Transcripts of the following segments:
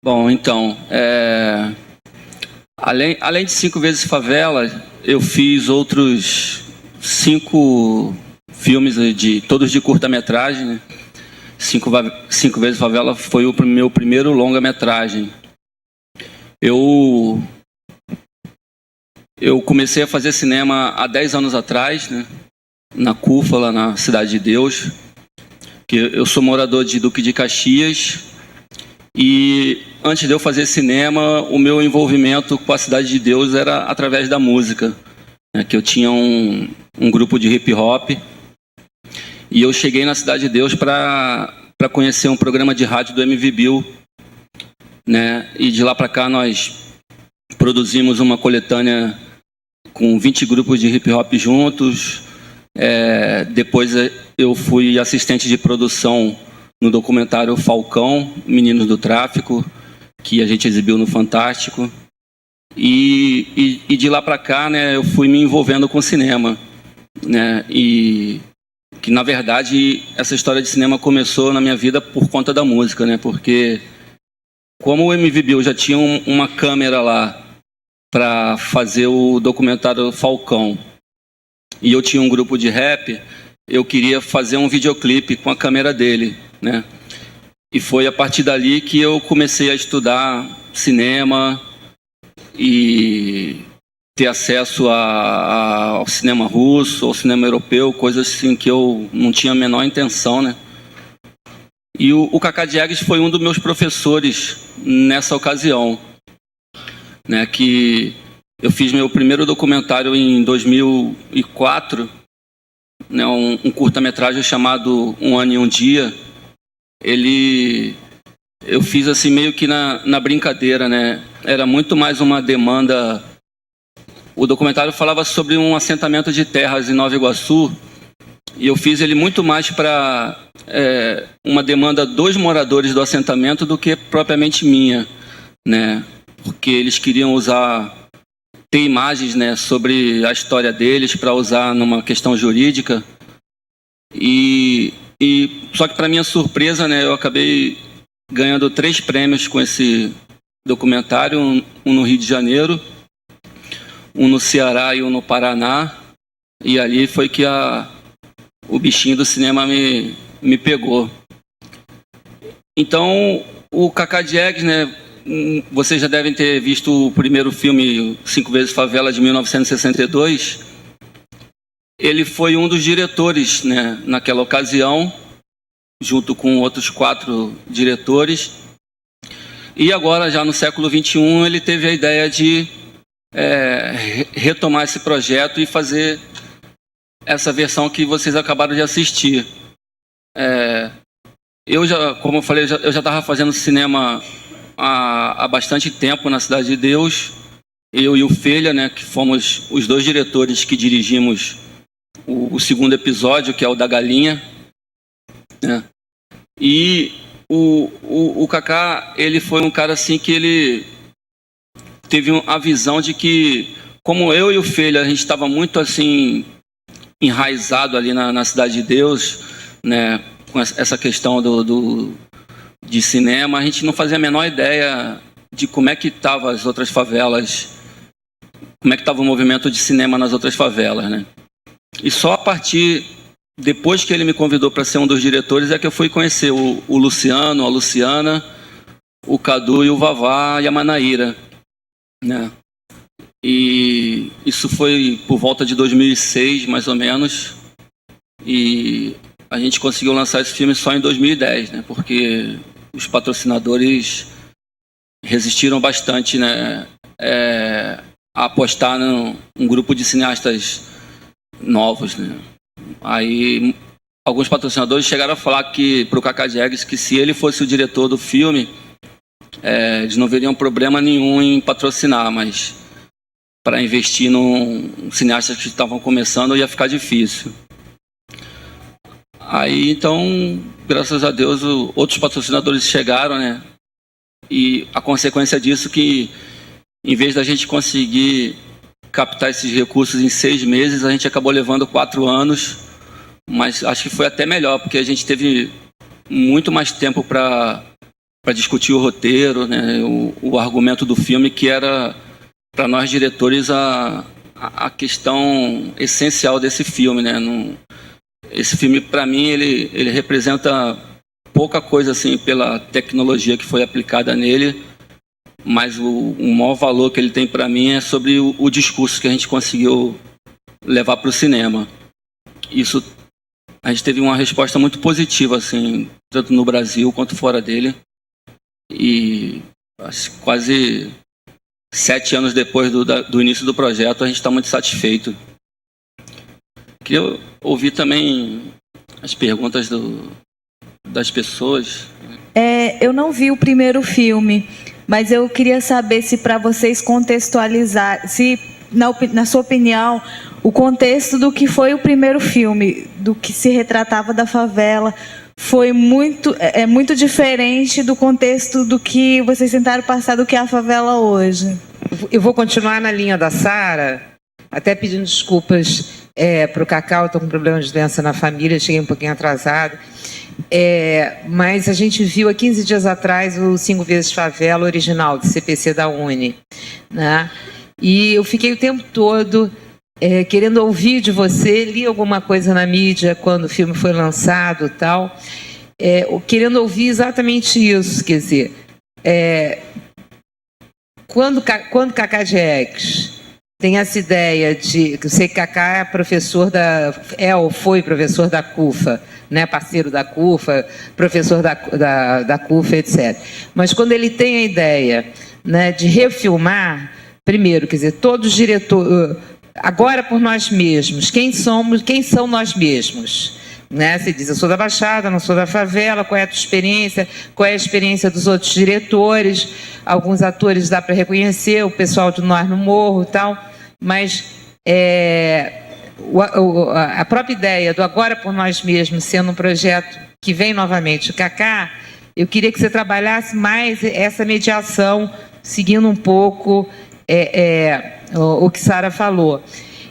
Bom, então, além de 5 vezes Favela, eu fiz outros 5 filmes, todos de curta-metragem, né? 5 vezes Favela foi o meu primeiro longa-metragem. Eu comecei a fazer cinema há 10 anos atrás, né? Na CUFA, lá na Cidade de Deus. Que eu sou morador de Duque de Caxias. E antes de eu fazer cinema, o meu envolvimento com a Cidade de Deus era através da música, né? Que eu tinha um grupo de hip hop. E eu cheguei na Cidade de Deus para conhecer um programa de rádio do MV Bill, né? E de lá para cá nós produzimos uma coletânea com 20 grupos de hip hop juntos. Depois eu fui assistente de produção no documentário Falcão, Meninos do Tráfico, que a gente exibiu no Fantástico. E de lá para cá, né, eu fui me envolvendo com cinema, né? E que, na verdade, essa história de cinema começou na minha vida por conta da música, né? Porque como o MV Bill já tinha uma câmera lá para fazer o documentário Falcão, e eu tinha um grupo de rap, eu queria fazer um videoclipe com a câmera dele, né? E foi a partir dali que eu comecei a estudar cinema e ter acesso ao cinema russo, ao cinema europeu, coisas assim que eu não tinha a menor intenção, né? E o Cacá Diegues foi um dos meus professores nessa ocasião, né? Que eu fiz meu primeiro documentário em 2004, né? Um curta-metragem chamado Um Ano e um Dia. Eu fiz assim meio que na brincadeira, né? Era muito mais uma demanda. O documentário falava sobre um assentamento de terras em Nova Iguaçu, e eu fiz ele muito mais para uma demanda dos moradores do assentamento do que propriamente minha, né? Porque eles queriam ter imagens, né, sobre a história deles para usar numa questão jurídica. E só que, para minha surpresa, né, eu acabei ganhando 3 prêmios com esse documentário, um no Rio de Janeiro, um no Ceará e um no Paraná. E ali foi que o bichinho do cinema me pegou. Então, o Cacá Diegues, né, vocês já devem ter visto o primeiro filme, 5 vezes Favela, de 1962. Ele foi um dos diretores, né, naquela ocasião, junto com outros 4 diretores. E agora, já no século XXI, ele teve a ideia de retomar esse projeto e fazer essa versão que vocês acabaram de assistir. Como eu falei, eu já estava fazendo cinema há bastante tempo na Cidade de Deus. Eu e o Felha, né, que fomos os 2 diretores que dirigimos o segundo episódio, que é o da galinha, né? E o Cacá, ele foi um cara assim que ele teve a visão de que, como eu e o Felha, a gente estava muito assim enraizado ali na Cidade de Deus, né, com essa questão de cinema, a gente não fazia a menor ideia de como é que estavam as outras favelas, como é que estava o movimento de cinema nas outras favelas, né? E só a partir, depois que ele me convidou para ser um dos diretores, é que eu fui conhecer o Luciano, a Luciana, o Cadu e o Vavá e a Manaíra, né? E isso foi por volta de 2006, mais ou menos. E a gente conseguiu lançar esse filme só em 2010, né? Porque os patrocinadores resistiram bastante, né, a apostar num grupo de cineastas novos, né? Aí alguns patrocinadores chegaram a falar para o Cacá Diegues que, se ele fosse o diretor do filme, eles não veriam problema nenhum em patrocinar, mas para investir num cineastas que estavam começando ia ficar difícil. Aí, então, graças a Deus, outros patrocinadores chegaram, né? E a consequência disso que, em vez da gente conseguir captar esses recursos em 6 meses, a gente acabou levando 4 anos, mas acho que foi até melhor, porque a gente teve muito mais tempo para discutir o roteiro, né, o argumento do filme, que era, para nós diretores, a questão essencial desse filme, né? Esse filme, para mim, ele representa pouca coisa assim pela tecnologia que foi aplicada nele, mas o maior valor que ele tem para mim é sobre o discurso que a gente conseguiu levar para o cinema. Isso, a gente teve uma resposta muito positiva, assim, tanto no Brasil quanto fora dele. E quase 7 anos depois do início do projeto, a gente está muito satisfeito. Queria ouvir também as perguntas das pessoas. Eu não vi o primeiro filme, mas eu queria saber se, para vocês contextualizar, se, na sua opinião, o contexto do que foi o primeiro filme, do que se retratava da favela, foi muito diferente do contexto do que vocês tentaram passar do que é a favela hoje. Eu vou continuar na linha da Sara, até pedindo desculpas para o Cacau, estou com problema de doença na família, cheguei um pouquinho atrasado. Mas a gente viu há 15 dias atrás o 5 vezes Favela original, do CPC da Uni, né? E eu fiquei o tempo todo querendo ouvir de você, li alguma coisa na mídia quando o filme foi lançado e tal, querendo ouvir exatamente isso, quer dizer, quando Cacá Diegues tem essa ideia de... Eu sei que Cacá é professor ou foi professor da CUFA, né, parceiro da CUFA, professor da CUFA, etc. Mas quando ele tem a ideia, né, de refilmar, primeiro, quer dizer, todos os diretores... Agora por nós mesmos, quem são nós mesmos? Né? Você diz, eu sou da Baixada, não sou da favela, qual é a tua experiência? Qual é a experiência dos outros diretores? Alguns atores dá para reconhecer, o pessoal de Nós no Morro e tal, mas a própria ideia do Agora por Nós Mesmos sendo um projeto que vem novamente de Cacá, eu queria que você trabalhasse mais essa mediação, seguindo um pouco o que Sara falou.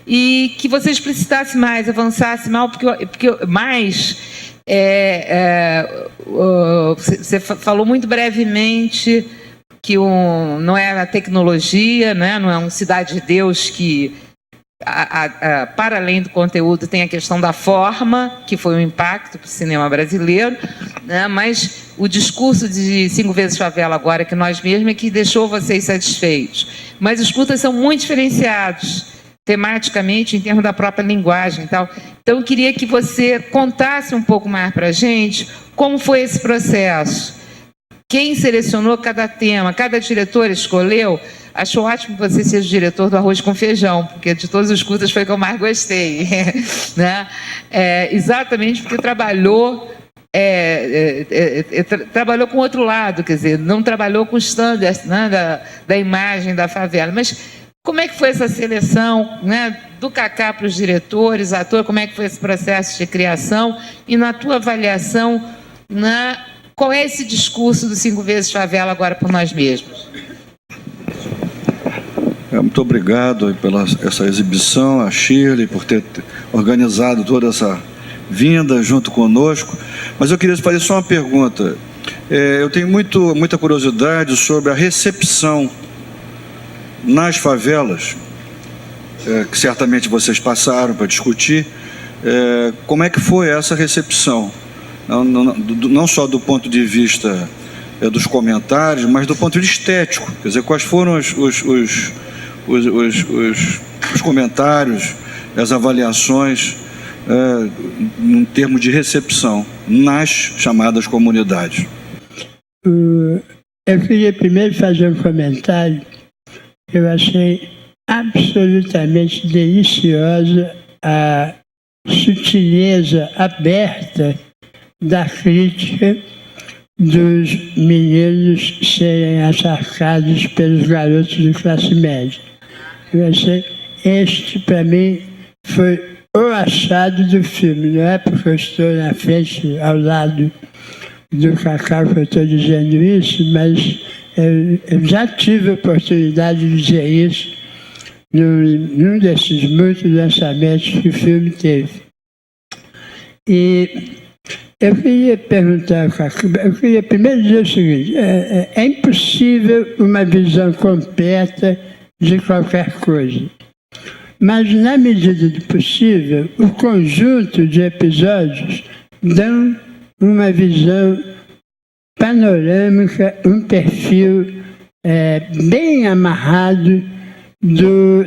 E que você explicitasse mais, avançasse mais, você falou muito brevemente que não é a tecnologia, né? Não é um Cidade de Deus que, para além do conteúdo, tem a questão da forma, que foi um impacto para o cinema brasileiro, né? Mas o discurso de 5 vezes Favela agora, que nós mesmos, é que deixou vocês satisfeitos. Mas os curtas são muito diferenciados, tematicamente, em termos da própria linguagem e tal. Então, eu queria que você contasse um pouco mais para a gente como foi esse processo. Quem selecionou cada tema, cada diretor escolheu. Acho ótimo que você seja o diretor do Arroz com Feijão, porque de todos os curtas foi o que eu mais gostei. Né? Exatamente porque trabalhou com o outro lado, quer dizer, não trabalhou com standards, né, da imagem da favela. Mas como é que foi essa seleção, né, do Cacá para os diretores, ator, como é que foi esse processo de criação? E na tua avaliação, qual é esse discurso do 5 vezes Favela agora por nós mesmos? Muito obrigado pela essa exibição, a Shirley, por ter organizado toda essa vinda junto conosco. Mas eu queria fazer só uma pergunta. Eu tenho muita curiosidade sobre a recepção nas favelas, que certamente vocês passaram para discutir. Como é que foi essa recepção? Não só do ponto de vista dos comentários, mas do ponto de vista estético. Quer dizer, quais foram os comentários, as avaliações em termos de recepção nas chamadas comunidades? Eu queria primeiro fazer um comentário. Eu achei absolutamente deliciosa a sutileza aberta da crítica dos meninos serem atacados pelos garotos de classe média. Eu achei, para mim, foi o achado do filme. Não é porque eu estou na frente, ao lado do Cacá, que eu estou dizendo isso, mas eu já tive a oportunidade de dizer isso num desses muitos lançamentos que o filme teve. E Eu queria perguntar, eu queria primeiro dizer o seguinte: é impossível uma visão completa de qualquer coisa. Mas, na medida do possível, o conjunto de episódios dão uma visão panorâmica, um perfil bem amarrado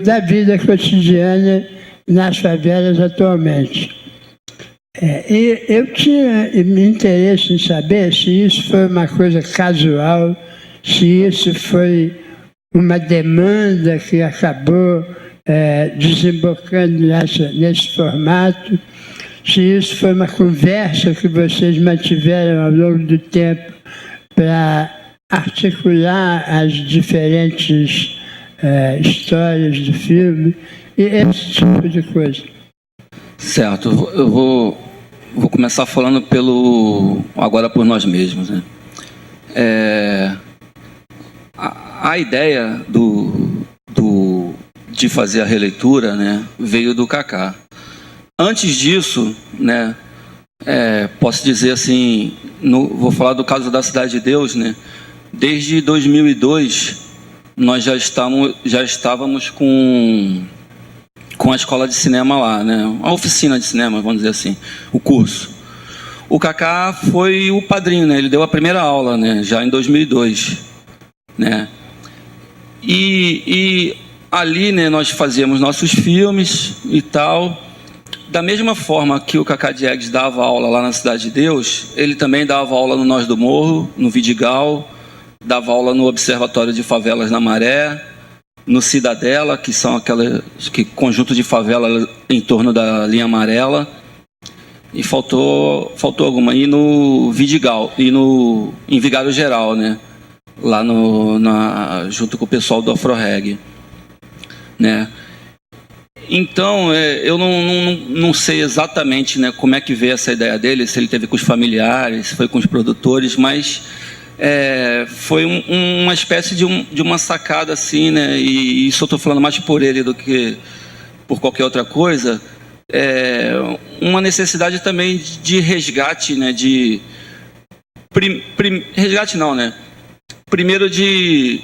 da vida cotidiana nas favelas atualmente. E eu tinha interesse em saber se isso foi uma coisa casual, se isso foi uma demanda que acabou desembocando nesse formato, se isso foi uma conversa que vocês mantiveram ao longo do tempo para articular as diferentes histórias do filme e esse tipo de coisa. Certo, eu vou começar falando agora por nós mesmos, né? A ideia de fazer a releitura, né, veio do Kaká. Antes disso, né, posso dizer assim, vou falar do caso da Cidade de Deus, né? Desde 2002 nós já estávamos com a escola de cinema lá, né? A oficina de cinema, vamos dizer assim, o curso. O Kaká foi o padrinho, né? Ele deu a primeira aula, né? Já em 2002, né? E ali, né, nós fazíamos nossos filmes e tal. Da mesma forma que o Kaká Diegues dava aula lá na Cidade de Deus, ele também dava aula no Nós do Morro, no Vidigal, dava aula no Observatório de Favelas na Maré, no Cidadela, que são conjunto de favelas em torno da linha amarela, e faltou alguma, e no Vidigal, e em Vigário Geral, né? Lá junto com o pessoal do Afro-Reg, né? Então, eu não sei exatamente, né, como é que veio essa ideia dele, se ele teve com os familiares, se foi com os produtores, mas foi uma espécie de uma sacada assim, né? E isso eu estou falando mais por ele do que por qualquer outra coisa. Uma necessidade também de resgate, né? Resgate não, né? Primeiro de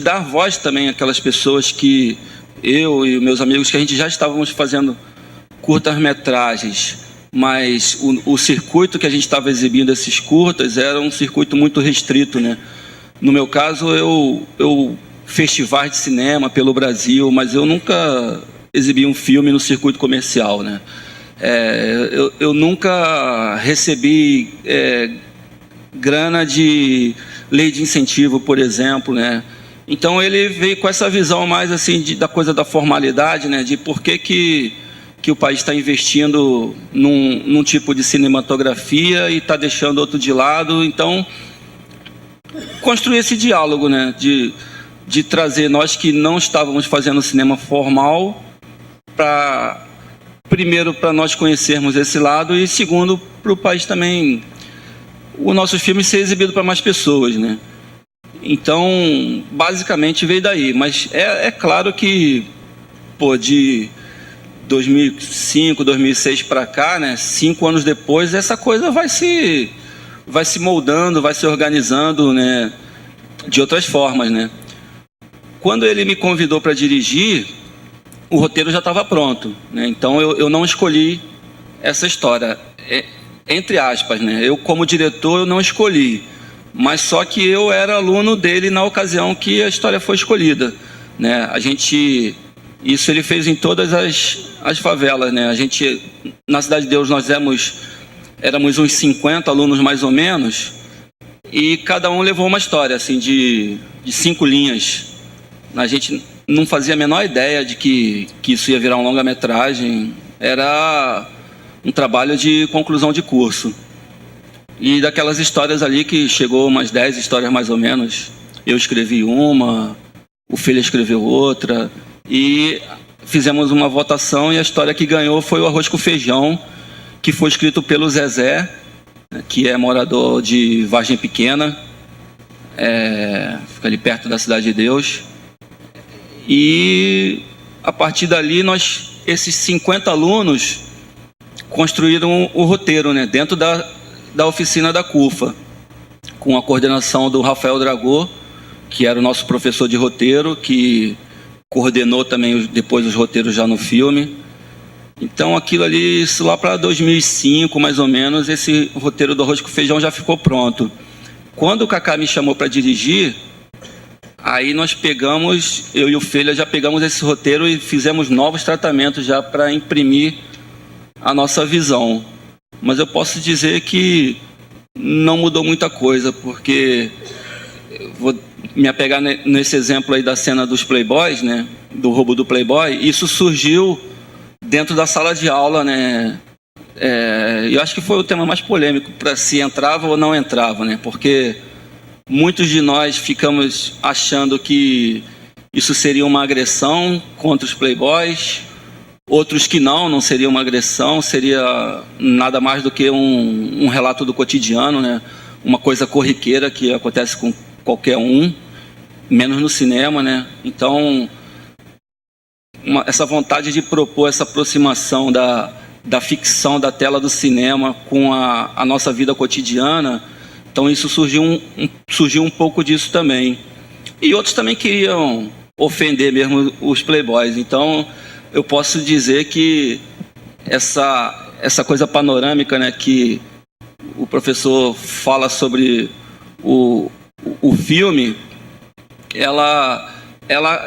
dar voz também àquelas pessoas que eu e meus amigos, que a gente já estávamos fazendo curtas-metragens, mas o circuito que a gente estava exibindo esses curtas era um circuito muito restrito, né? No meu caso, eu festivais de cinema pelo Brasil, mas eu nunca exibi um filme no circuito comercial, né? Eu nunca recebi grana de lei de incentivo, por exemplo, né? Então ele veio com essa visão mais assim da coisa da formalidade, né? De por que o país está investindo num tipo de cinematografia e está deixando outro de lado. Então, construir esse diálogo, né? De trazer nós que não estávamos fazendo cinema formal, primeiro para nós conhecermos esse lado e segundo para o país também, o nosso filme ser exibido para mais pessoas, né? Então, basicamente veio daí. Mas é claro que, de 2005, 2006 para cá, né, 5 anos depois, essa coisa vai se moldando, vai se organizando, né, de outras formas, né. Quando ele me convidou para dirigir, o roteiro já estava pronto, né, então eu não escolhi essa história, entre aspas, né, eu como diretor eu não escolhi, mas só que eu era aluno dele na ocasião que a história foi escolhida, né, isso ele fez em todas as favelas, né? A gente, na Cidade de Deus, nós éramos uns 50 alunos mais ou menos, e cada um levou uma história, assim, de 5 linhas. A gente não fazia a menor ideia de que isso ia virar um longa-metragem. Era um trabalho de conclusão de curso. E daquelas histórias ali que chegou umas 10 histórias mais ou menos, eu escrevi uma, o Filho escreveu outra, e fizemos uma votação e a história que ganhou foi o Arroz com Feijão, que foi escrito pelo Zezé, que é morador de Vargem Pequena, fica ali perto da Cidade de Deus. E a partir dali, esses 50 alunos construíram o roteiro, né, dentro da oficina da CUFA, com a coordenação do Rafael Dragô, que era o nosso professor de roteiro, que coordenou também depois os roteiros já no filme. Então, aquilo ali, isso lá para 2005, mais ou menos, esse roteiro do Arroz com Feijão já ficou pronto. Quando o Kaká me chamou para dirigir, aí nós pegamos, eu e o Felha já pegamos esse roteiro e fizemos novos tratamentos já para imprimir a nossa visão. Mas eu posso dizer que não mudou muita coisa, porque vou me apegar nesse exemplo aí da cena dos Playboys, né, do roubo do Playboy. Isso surgiu dentro da sala de aula, né? Eu acho que foi o tema mais polêmico para se entrava ou não entrava, né? Porque muitos de nós ficamos achando que isso seria uma agressão contra os Playboys, outros que não seria uma agressão, seria nada mais do que um relato do cotidiano, né? Uma coisa corriqueira que acontece com qualquer um, menos no cinema, né? Então, essa vontade de propor essa aproximação da ficção da tela do cinema com a nossa vida cotidiana, então isso surgiu um pouco disso também. E outros também queriam ofender mesmo os Playboys. Então, eu posso dizer que essa coisa panorâmica, né, que o professor fala sobre o filme, ela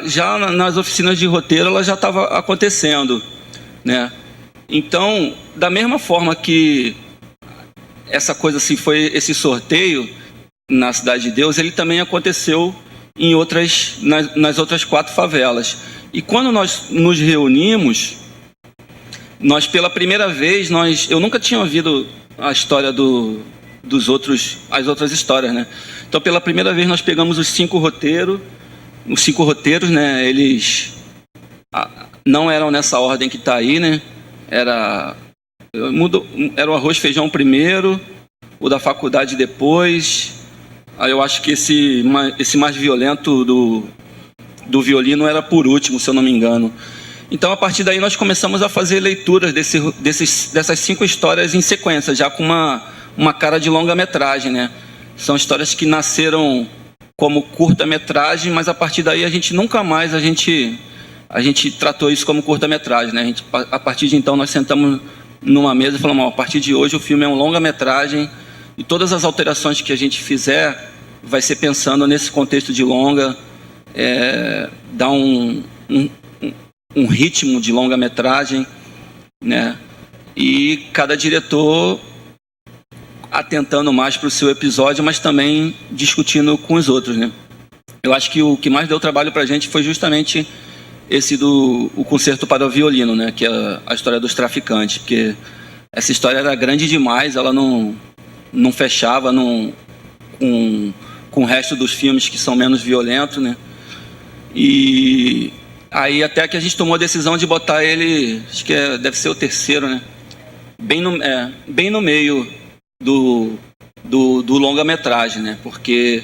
já nas oficinas de roteiro ela já estava acontecendo, né? Então, da mesma forma que essa coisa assim foi esse sorteio na Cidade de Deus, ele também aconteceu em nas outras 4 favelas. E quando nós nos reunimos, nós pela primeira vez eu nunca tinha ouvido a história as outras histórias, né? Então, pela primeira vez nós pegamos os 5 roteiros, né? Eles não eram nessa ordem que está aí, né? Era o Arroz Feijão primeiro, o da faculdade depois. Aí eu acho que esse mais violento do violino era por último, se eu não me engano. Então, a partir daí, nós começamos a fazer leituras dessas 5 histórias em sequência, já com uma cara de longa-metragem, né? São histórias que nasceram como curta-metragem, mas a partir daí a gente nunca mais a gente tratou isso como curta-metragem, né? A partir de então nós sentamos numa mesa e falamos: a partir de hoje o filme é um longa-metragem e todas as alterações que a gente fizer vai ser pensando nesse contexto de longa, dar um ritmo de longa-metragem, né? E cada diretor atentando mais para o seu episódio, mas também discutindo com os outros, né? Eu acho que o que mais deu trabalho para a gente foi justamente esse o concerto para o violino, né? Que é a história dos traficantes, porque essa história era grande demais, ela não fechava com o resto dos filmes que são menos violentos, né? E aí até que a gente tomou a decisão de botar ele, acho que deve ser o terceiro, né? Bem no meio do longa-metragem, né? Porque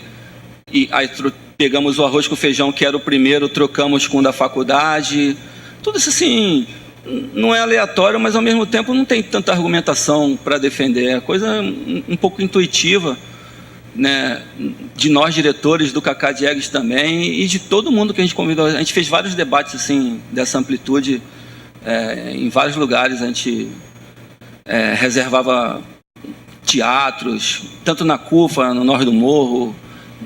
aí pegamos o Arroz com Feijão, que era o primeiro, trocamos com o da faculdade. Tudo isso assim, não é aleatório, mas ao mesmo tempo não tem tanta argumentação para defender. É coisa um pouco intuitiva, né? De nós diretores, do Kaká Diegues também, e de todo mundo que a gente convidou. A gente fez vários debates assim dessa amplitude, em vários lugares. A gente reservava teatros, tanto na CUFA, no Norte do Morro,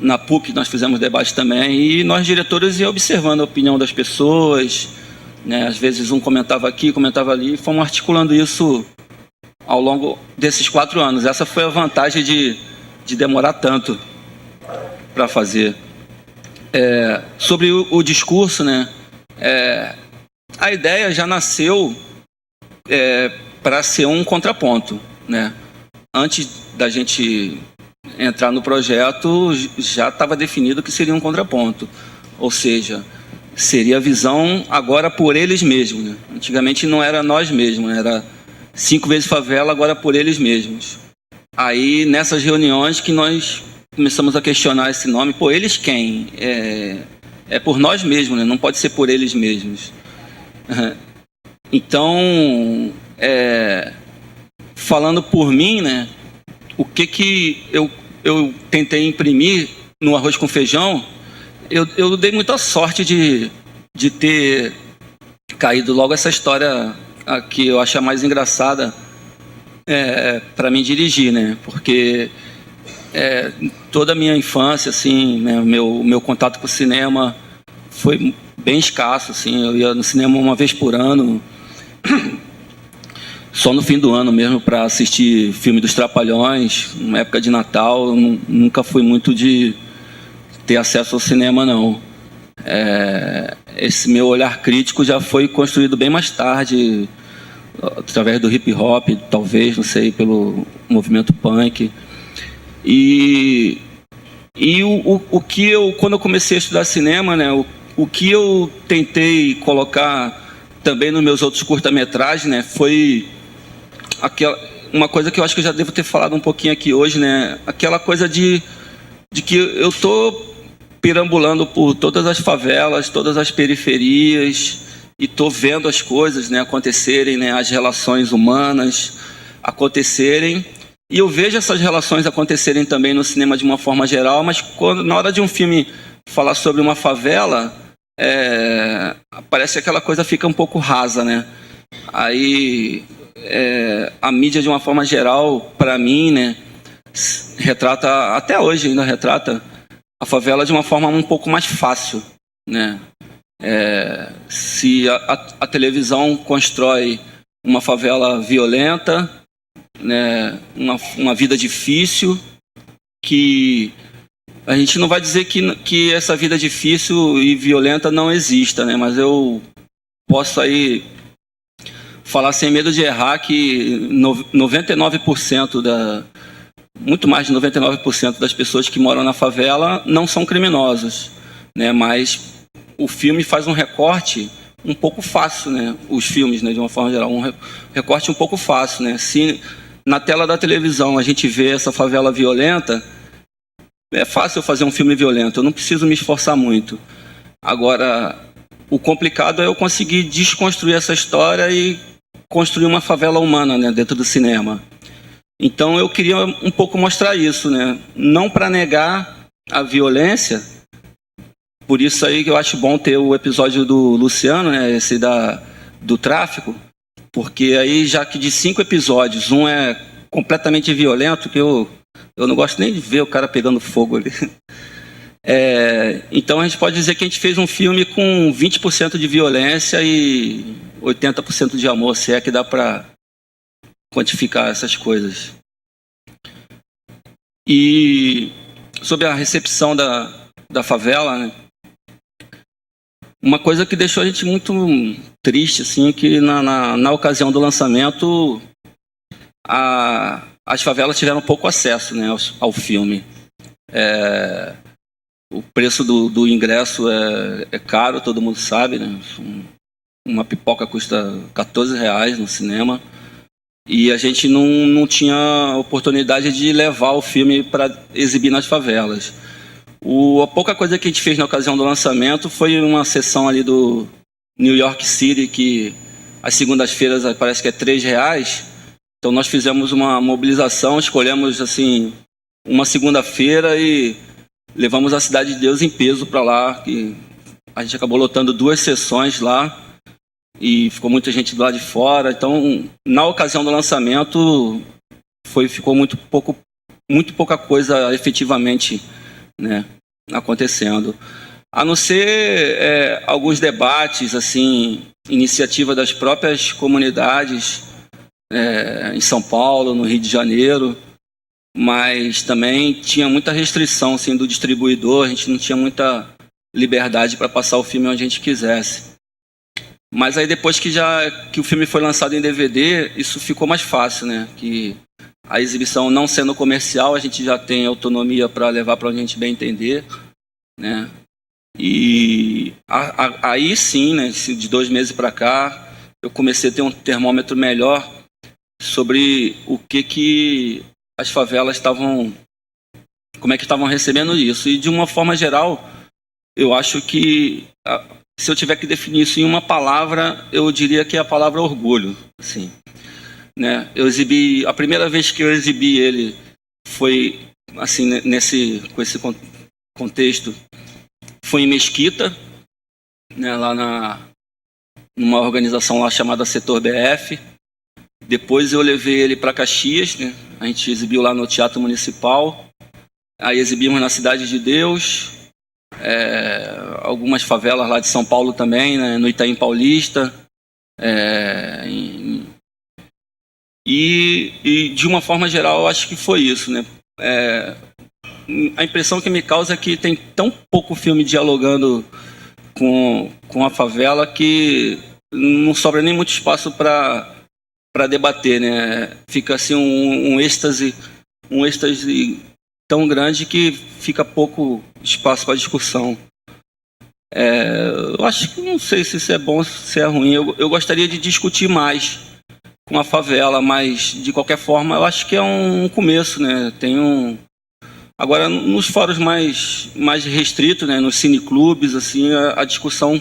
na PUC nós fizemos debate também, e nós diretores ia observando a opinião das pessoas, né? Às vezes um comentava aqui, comentava ali, e fomos articulando isso ao longo desses 4 anos. Essa foi a vantagem de demorar tanto para fazer. Sobre o discurso, né? A ideia já nasceu para ser um contraponto, né? Antes da gente entrar no projeto, já estava definido que seria um contraponto. Ou seja, seria a visão agora por eles mesmos, né? Antigamente não era nós mesmos, né? Era 5 vezes favela, agora por eles mesmos. Aí, nessas reuniões que nós começamos a questionar esse nome. Pô, eles quem? É por nós mesmos, né? Não pode ser por eles mesmos. Então, falando por mim, né? o que eu tentei imprimir no Arroz com Feijão, eu dei muita sorte de ter caído logo essa história que eu acho a mais engraçada para mim dirigir, né? Porque toda a minha infância, assim, né, meu contato com o cinema foi bem escasso, assim. Eu ia no cinema uma vez por ano, só no fim do ano mesmo, para assistir filme dos Trapalhões, na época de Natal. Eu nunca fui muito de ter acesso ao cinema, não. Esse meu olhar crítico já foi construído bem mais tarde, através do hip hop, talvez, não sei, pelo movimento punk. E o que quando eu comecei a estudar cinema, né, o que eu tentei colocar também nos meus outros curta-metragens, né, foi uma coisa que eu acho que eu já devo ter falado um pouquinho aqui hoje, né, aquela coisa de que eu tô perambulando por todas as favelas, todas as periferias, e tô vendo as coisas, né, acontecerem, né, as relações humanas acontecerem. E eu vejo essas relações acontecerem também no cinema de uma forma geral, mas na hora de um filme falar sobre uma favela, parece que aquela coisa fica um pouco rasa, né? Aí a mídia de uma forma geral, para mim, né, retrata, até hoje ainda retrata, a favela de uma forma um pouco mais fácil, né? Se a televisão constrói uma favela violenta, né, uma vida difícil, que a gente não vai dizer que essa vida difícil e violenta não exista, né? Mas eu posso aí falar sem medo de errar que 99% muito mais de 99% das pessoas que moram na favela não são criminosos, né? Mas o filme faz um recorte um pouco fácil, né? Os filmes, né, de uma forma geral, um recorte um pouco fácil, né? Se na tela da televisão a gente vê essa favela violenta, é fácil eu fazer um filme violento, eu não preciso me esforçar muito. Agora, o complicado é eu conseguir desconstruir essa história e construir uma favela humana, né, dentro do cinema. Então eu queria um pouco mostrar isso, né? Não para negar a violência. Por isso aí que eu acho bom ter o episódio do Luciano, né, esse do tráfico, porque aí, já que de 5 episódios, um é completamente violento, que eu não gosto nem de ver o cara pegando fogo ali. Então a gente pode dizer que a gente fez um filme com 20% de violência e 80% de amor, se é que dá para quantificar essas coisas. E sobre a recepção da favela, né? Uma coisa que deixou a gente muito triste, assim, que na ocasião do lançamento as favelas tiveram pouco acesso, né, ao filme. O preço do ingresso é caro, todo mundo sabe, né? Uma pipoca custa R$14 no cinema. E a gente não tinha oportunidade de levar o filme para exibir nas favelas. A pouca coisa que a gente fez na ocasião do lançamento foi uma sessão ali do New York City, que às segundas-feiras parece que é R$3. Então nós fizemos uma mobilização, escolhemos assim uma segunda-feira e levamos a Cidade de Deus em peso para lá. Que a gente acabou lotando 2 sessões lá e ficou muita gente do lado de fora. Então, na ocasião do lançamento, ficou muito pouca coisa efetivamente, né, acontecendo. A não ser alguns debates, assim, iniciativa das próprias comunidades em São Paulo, no Rio de Janeiro, mas também tinha muita restrição, assim, do distribuidor. A gente não tinha muita liberdade para passar o filme onde a gente quisesse. Mas aí depois que o filme foi lançado em DVD, isso ficou mais fácil, né? Que a exibição não sendo comercial, a gente já tem autonomia para levar para onde a gente bem entender, né? E aí sim, né, de 2 meses para cá, eu comecei a ter um termômetro melhor sobre o que as favelas como é que estavam recebendo isso. E de uma forma geral, eu acho que se eu tiver que definir isso em uma palavra, eu diria que é a palavra orgulho, assim, né? A primeira vez que eu exibi ele foi assim, com esse contexto, foi em Mesquita, né, lá numa organização lá chamada Setor BF. Depois eu levei ele para Caxias, né? A gente exibiu lá no Teatro Municipal. Aí exibimos na Cidade de Deus, algumas favelas lá de São Paulo também, né? No Itaim Paulista. E de uma forma geral, eu acho que foi isso, né? A impressão que me causa é que tem tão pouco filme dialogando com a favela que não sobra nem muito espaço para debater, né? Fica assim um êxtase tão grande que fica pouco espaço para discussão. Eu acho que não sei se isso é bom, se é ruim. Eu gostaria de discutir mais com a favela, mas de qualquer forma eu acho que é um começo, né? Agora nos fóruns mais restritos, né? Nos cineclubes, assim, a discussão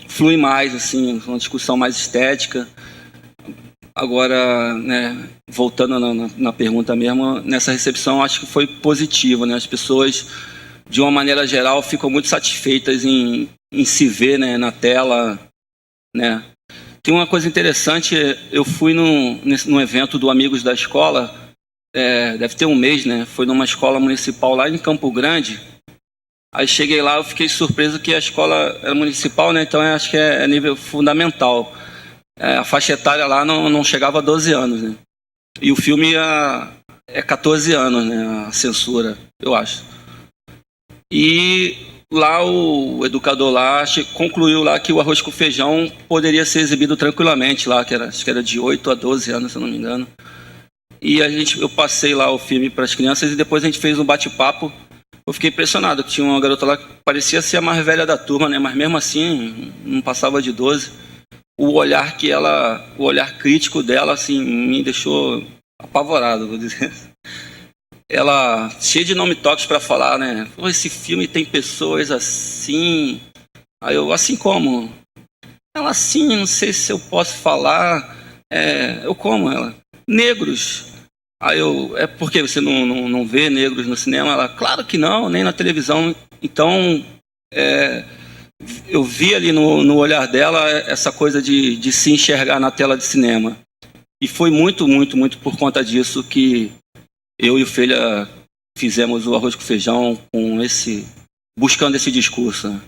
flui mais, assim, uma discussão mais estética. Agora, né, voltando na pergunta mesmo, nessa recepção acho que foi positiva, né? As pessoas, de uma maneira geral, ficam muito satisfeitas em se ver, né, na tela, né? Tem uma coisa interessante, eu fui num evento do Amigos da Escola, deve ter um mês, né? Foi numa escola municipal lá em Campo Grande. Aí cheguei lá, eu fiquei surpreso que a escola era municipal, né? Então acho que é nível fundamental. A faixa etária lá não chegava a 12 anos, né? E o filme é 14 anos, né? A censura, eu acho. E lá o educador lá concluiu lá que o Arroz com Feijão poderia ser exibido tranquilamente lá, acho que era de 8 a 12 anos, se eu não me engano. E eu passei lá o filme para as crianças e depois a gente fez um bate-papo. Eu fiquei impressionado, que tinha uma garota lá que parecia ser a mais velha da turma, né? Mas mesmo assim não passava de 12. O olhar crítico dela, assim, me deixou apavorado, vou dizer. Ela, cheia de nome toques para falar, né? Esse filme tem pessoas assim. Aí eu, assim como? Ela, assim, não sei se eu posso falar. Eu como ela? Negros. Aí eu, por que você não vê negros no cinema? Ela, claro que não, nem na televisão. Então, eu vi ali no olhar dela essa coisa de se enxergar na tela de cinema. E foi muito, muito, muito por conta disso que eu e o Felha fizemos o Arroz com Feijão buscando esse discurso.